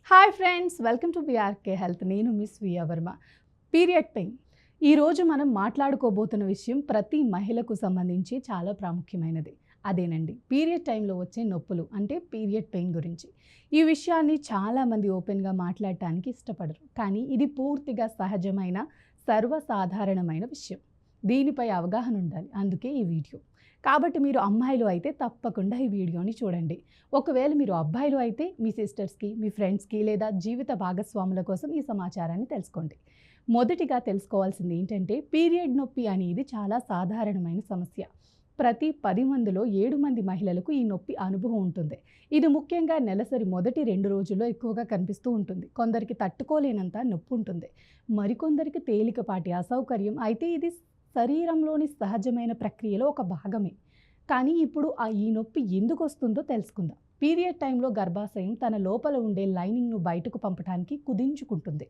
Hi friends, welcome to BRK health. నేను miss వియా Varma. Period pain ఈరోజు మనం మాట్లాడుకోబోతున్న విషయం ప్రతి మహిళకు సంబంధించి చాలా ప్రాముఖ్యమైనది. అదేనండి, పీరియడ్ టైంలో వచ్చే నొప్పులు అంటే పీరియడ్ పెయిన్ గురించి. ఈ విషయాన్ని చాలామంది ఓపెన్గా మాట్లాడటానికి ఇష్టపడరు, కానీ ఇది పూర్తిగా సహజమైన సర్వసాధారణమైన విషయం. దీనిపై అవగాహన ఉండాలి, అందుకే ఈ వీడియో. కాబట్టి మీరు అమ్మాయిలు అయితే తప్పకుండా ఈ వీడియోని చూడండి. ఒకవేళ మీరు అబ్బాయిలు అయితే మీ సిస్టర్స్కి, మీ ఫ్రెండ్స్కి లేదా జీవిత భాగస్వాముల కోసం ఈ సమాచారాన్ని తెలుసుకోండి. మొదటిగా తెలుసుకోవాల్సింది ఏంటంటే, పీరియడ్ నొప్పి అనేది చాలా సాధారణమైన సమస్య. ప్రతి 10 మందిలో 7 మంది మహిళలకు ఈ నొప్పి అనుభవం ఉంటుంది. ఇది ముఖ్యంగా నెలసరి మొదటి 2 రోజుల్లో ఎక్కువగా కనిపిస్తూ ఉంటుంది. కొందరికి తట్టుకోలేనంత నొప్పి ఉంటుంది, మరికొందరికి తేలికపాటి అసౌకర్యం. అయితే ఇది శరీరంలోని సహజమైన ప్రక్రియలో ఒక భాగమే. కానీ ఇప్పుడు ఈ నొప్పి ఎందుకు వస్తుందో తెలుసుకుందాం. పీరియడ్ టైంలో గర్భాశయం తన లోపల ఉండే లైనింగ్ను బయటకు పంపడానికి కుదించుకుంటుంది.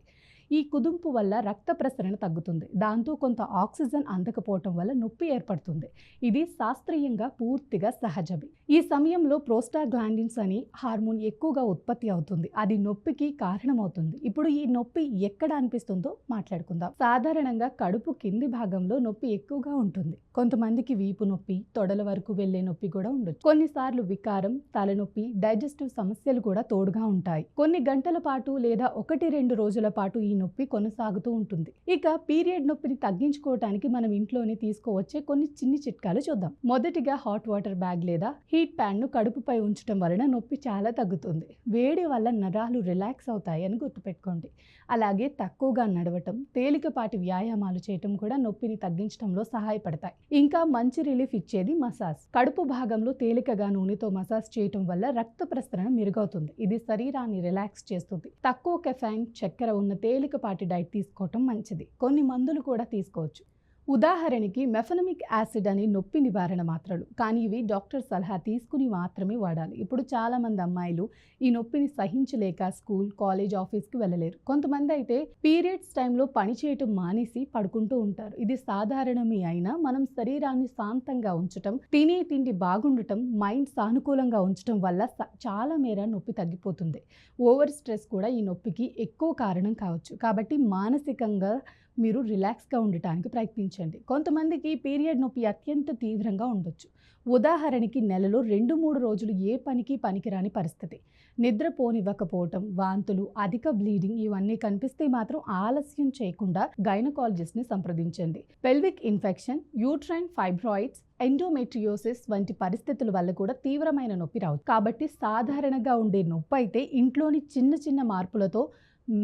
ఈ కుదింపు వల్ల రక్త ప్రసరణ తగ్గుతుంది. దాంతో కొంత ఆక్సిజన్ అందకపోవటం వల్ల నొప్పి ఏర్పడుతుంది. ఇది శాస్త్రీయంగా పూర్తిగా సహజమే. ఈ సమయంలో ప్రోస్టాగ్లాండిన్స్ అనే హార్మోన్ ఎక్కువగా ఉత్పత్తి అవుతుంది. అది నొప్పికి కారణమవుతుంది. ఇప్పుడు ఈ నొప్పి ఎక్కడ అనిపిస్తుందో మాట్లాడుకుందాం. సాధారణంగా కడుపు కింది భాగంలో నొప్పి ఎక్కువగా ఉంటుంది. కొంతమందికి వీపు నొప్పి, తొడల వరకు వెళ్లే నొప్పి కూడా ఉండొచ్చు. కొన్నిసార్లు వికారం, తలనొప్పి, డైజెస్టివ్ సమస్యలు కూడా తోడుగా ఉంటాయి. కొన్ని గంటల పాటు లేదా 1-2 రోజుల పాటు ఈ నొప్పి కొనసాగుతూ ఉంటుంది. ఇక పీరియడ్ నొప్పిని తగ్గించుకోవటానికి మనం ఇంట్లోనే తీసుకోవచ్చే కొన్ని చిన్ని చిట్కాలు చూద్దాం. మొదటిగా హాట్ వాటర్ బ్యాగ్ లేదా హీట్ ప్యాడ్ ను కడుపుపై ఉంచడం వలన నొప్పి చాలా తగ్గుతుంది. వేడి వల్ల నరాలు రిలాక్స్ అవుతాయి అని గుర్తుపెట్టుకోండి. అలాగే తక్కువగా నడవటం, తేలికపాటి వ్యాయామాలు చేయటం కూడా నొప్పిని తగ్గించడంలో సహాయపడతాయి. ఇంకా మంచి రిలీఫ్ ఇచ్చేది మసాజ్. కడుపు భాగంలో తేలికగా నూనెతో మసాజ్ చేయటం వల్ల రక్త ప్రసరణ మెరుగవుతుంది. ఇది శరీరాన్ని రిలాక్స్ చేస్తుంది. తక్కువ కెఫైన్, చక్కెర ఉన్న తేలికపాటి డైట్ తీసుకోవటం మంచిది. కొన్ని మందులు కూడా తీసుకోవచ్చు. ఉదాహరణకి మెఫెనమిక్ యాసిడ్ అనే నొప్పి నివారణ మాత్రలు, కానీ ఇవి డాక్టర్ సలహా తీసుకుని మాత్రమే వాడాలి. ఇప్పుడు చాలామంది అమ్మాయిలు ఈ నొప్పిని సహించలేక స్కూల్, కాలేజ్, ఆఫీస్కి వెళ్ళలేరు. కొంతమంది అయితే పీరియడ్స్ టైంలో పని చేయటం మానేసి పడుకుంటూ ఉంటారు. ఇది సాధారణమే అయినా మనం శరీరాన్ని శాంతంగా ఉంచటం, తినే తిండి బాగుండటం, మైండ్ సానుకూలంగా ఉంచటం వల్ల చాలా మేర నొప్పి తగ్గిపోతుంది. ఓవర్ స్ట్రెస్ కూడా ఈ నొప్పికి ఎక్కువ కారణం కావచ్చు. కాబట్టి మానసికంగా మీరు రిలాక్స్గా ఉండటానికి ప్రయత్నించండి. కొంతమందికి పీరియడ్ నొప్పి అత్యంత తీవ్రంగా ఉండొచ్చు. ఉదాహరణకి నెలలో 2-3 రోజులు ఏ పనికి పనికిరాని పరిస్థితి, నిద్రపోనివ్వకపోవటం, వాంతులు, అధిక బ్లీడింగ్ ఇవన్నీ కనిపిస్తే మాత్రం ఆలస్యం చేయకుండా గైనకాలజిస్ట్ని సంప్రదించండి. Pelvic infection, uterine fibroids, endometriosis వంటి పరిస్థితుల వల్ల కూడా తీవ్రమైన నొప్పి రావచ్చు. కాబట్టి సాధారణంగా ఉండే నొప్పి అయితే ఇంట్లోని చిన్న చిన్న మార్పులతో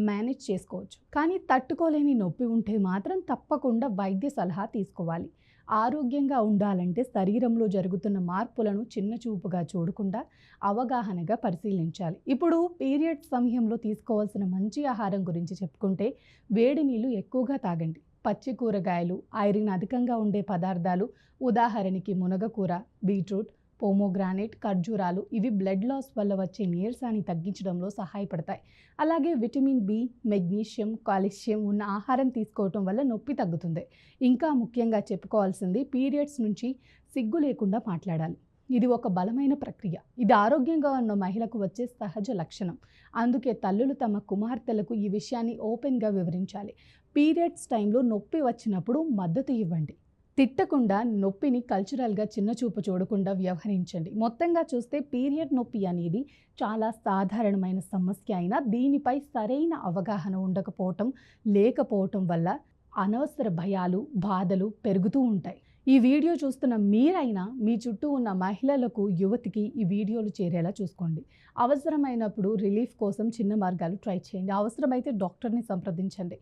మేనేజ్ చేసుకోవచ్చు. కానీ తట్టుకోలేని నొప్పి ఉంటే మాత్రం తప్పకుండా వైద్య సలహా తీసుకోవాలి. ఆరోగ్యంగా ఉండాలంటే శరీరంలో జరుగుతున్న మార్పులను చిన్న చూపుగా చూడకుండా అవగాహనగా పరిశీలించాలి. ఇప్పుడు పీరియడ్ సమయంలో తీసుకోవాల్సిన మంచి ఆహారం గురించి చెప్పుకుంటే, వేడి నీళ్ళు ఎక్కువగా తాగండి. పచ్చి కూరగాయలు, ఐరన్ అధికంగా ఉండే పదార్థాలు, ఉదాహరణకి మునగకూర, బీట్రూట్, పోమోగ్రానేట్, ఖర్జూరాలు ఇవి బ్లడ్ లాస్ వల్ల వచ్చే నీరసాన్ని తగ్గించడంలో సహాయపడతాయి. అలాగే విటమిన్ బి, మెగ్నీషియం, కాల్షియం ఉన్న ఆహారం తీసుకోవటం వల్ల నొప్పి తగ్గుతుంది. ఇంకా ముఖ్యంగా చెప్పుకోవాల్సింది, పీరియడ్స్ నుంచి సిగ్గు లేకుండా మాట్లాడాలి. ఇది ఒక బలమైన ప్రక్రియ. ఇది ఆరోగ్యంగా ఉన్న మహిళకు వచ్చే సహజ లక్షణం. అందుకే తల్లులు తమ కుమార్తెలకు ఈ విషయాన్ని ఓపెన్గా వివరించాలి. పీరియడ్స్ టైంలో నొప్పి వచ్చినప్పుడు మద్దతు ఇవ్వండి. తిట్టకుండా, నొప్పిని కల్చరల్గా చిన్నచూపు చూడకుండా వ్యవహరించండి. మొత్తంగా చూస్తే పీరియడ్ నొప్పి అనేది చాలా సాధారణమైన సమస్య అయినా దీనిపై సరైన అవగాహన లేకపోవటం వల్ల అనవసర భయాలు, బాధలు పెరుగుతూ ఉంటాయి. ఈ వీడియో చూస్తున్న మీరైనా మీ చుట్టూ ఉన్న మహిళలకు, యువతికి ఈ వీడియోలు చేరేలా చూసుకోండి. అవసరమైనప్పుడు రిలీఫ్ కోసం చిన్న మార్గాలు ట్రై చేయండి. అవసరమైతే డాక్టర్ని సంప్రదించండి.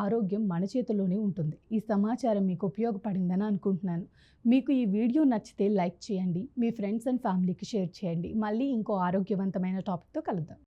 ఆరోగ్యం మన చేతుల్లోనే ఉంటుంది. ఈ సమాచారం మీకు ఉపయోగపడిందని అనుకుంటున్నాను. మీకు ఈ వీడియో నచ్చితే లైక్ చేయండి. మీ ఫ్రెండ్స్ అండ్ ఫ్యామిలీకి షేర్ చేయండి. మళ్ళీ ఇంకో ఆరోగ్యవంతమైన టాపిక్తో కలుద్దాం.